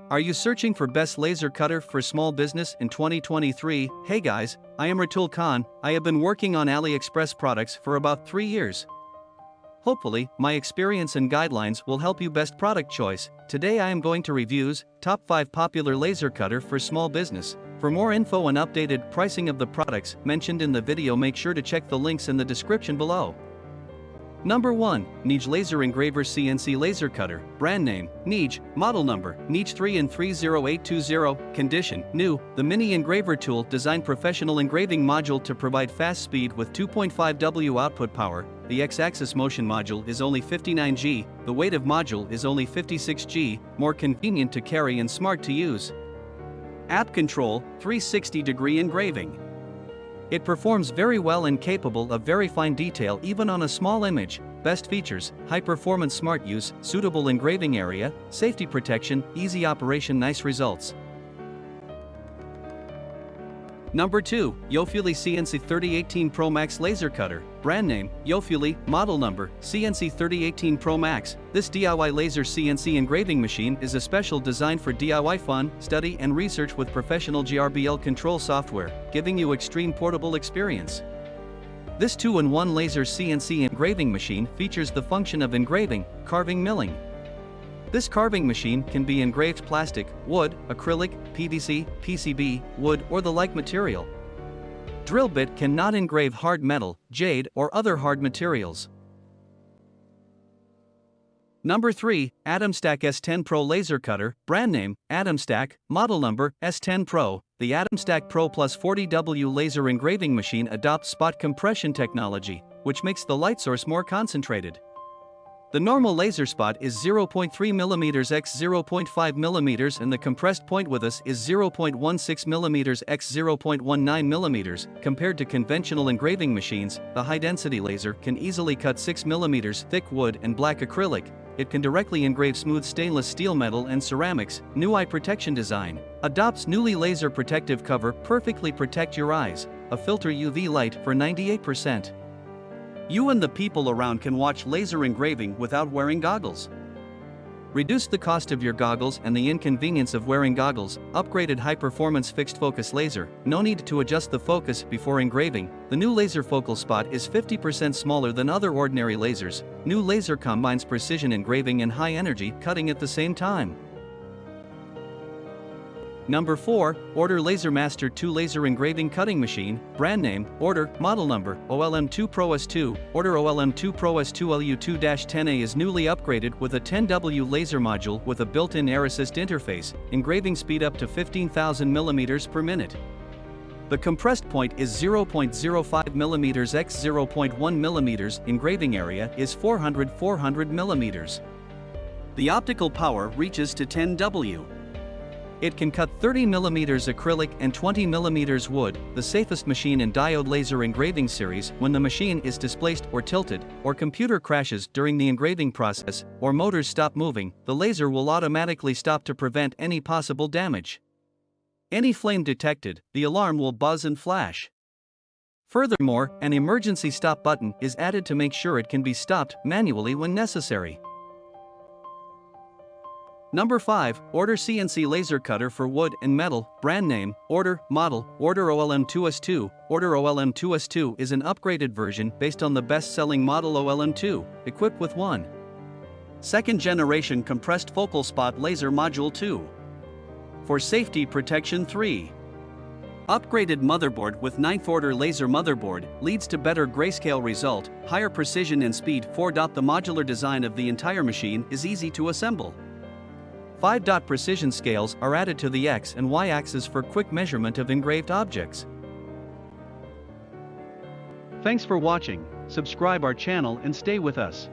Are you searching for best laser cutter for small business in 2023? Hey guys, I am Ratul Khan. I have been working on AliExpress products for about 3 years. Hopefully, my experience and guidelines will help you best product choice. Today I am going to reviews top 5 popular laser cutter for small business. For more info and updated pricing of the products mentioned in the video, make sure to check the links in the description below. Number 1. NEJE Laser Engraver CNC Laser Cutter. Brand name, NEJE. Model number, NEJE 3N30820. Condition, new. The mini engraver tool designed professional engraving module to provide fast speed with 2.5 W output power. The X-axis motion module is only 59 G. The weight of module is only 56 G. More convenient to carry and smart to use. App control, 360-degree engraving. It performs very well and capable of very fine detail even on a small image. Best features, high-performance smart use, suitable engraving area, safety protection, easy operation, nice results. Number 2. Yofuly CNC 3018 Pro Max Laser Cutter. Brand name, Yofuly. Model number, CNC 3018 Pro Max. This DIY laser CNC engraving machine is a special designed for DIY fun, study and research with professional GRBL control software, giving you extreme portable experience. This 2-in-1 laser CNC engraving machine features the function of engraving, carving, milling. This carving machine can be engraved plastic, wood, acrylic, PVC, PCB, wood or the like material. Drill bit cannot engrave hard metal, jade or other hard materials. Number 3. ATOMSTACK S10 Pro Laser Cutter. Brand name, ATOMSTACK. Model number, S10 Pro. The ATOMSTACK Pro Plus 40W laser engraving machine adopts spot compression technology, which makes the light source more concentrated. The normal laser spot is 0.3 mm x 0.5 mm and the compressed point witness is 0.16 mm x 0.19 mm. Compared to conventional engraving machines, the high-density laser can easily cut 6 mm thick wood and black acrylic. It can directly engrave smooth stainless steel, metal and ceramics. New eye protection design. Adopts newly laser protective cover, perfectly protect your eyes. A filter UV light for 98%. You and the people around can watch laser engraving without wearing goggles. Reduce the cost of your goggles and the inconvenience of wearing goggles. Upgraded high-performance fixed focus laser. No need to adjust the focus before engraving. The new laser focal spot is 50% smaller than other ordinary lasers. New laser combines precision engraving and high energy cutting at the same time. Number 4. ORTUR Laser Master 2 Laser Engraving Cutting Machine. Brand name, ORTUR. Model number, OLM2 Pro S2. ORTUR OLM2 Pro S2 LU2-10A is newly upgraded with a 10W laser module with a built-in air assist interface, engraving speed up to 15,000 mm per minute. The compressed point is 0.05 mm x 0.1 mm. Engraving area is 400 mm. The optical power reaches to 10 W. It can cut 30 mm acrylic and 20 mm wood, the safest machine in diode laser engraving series. When the machine is displaced or tilted, or computer crashes during the engraving process, or motors stop moving, the laser will automatically stop to prevent any possible damage. Any flame detected, the alarm will buzz and flash. Furthermore, an emergency stop button is added to make sure it can be stopped manually when necessary. Number 5. ORTUR CNC Laser Cutter for Wood and Metal. Brand name, ORTUR. Model, ORTUR OLM2S2. ORTUR OLM2S2 is an upgraded version based on the best-selling model OLM2, equipped with 1. Second generation compressed focal spot laser module 2. For safety protection 3. Upgraded motherboard with 9th order laser motherboard leads to better grayscale result, higher precision and speed. 4. The modular design of the entire machine is easy to assemble. 5. Precision scales are added to the X and Y axis for quick measurement of engraved objects. Thanks for watching. Subscribe our channel and stay with us.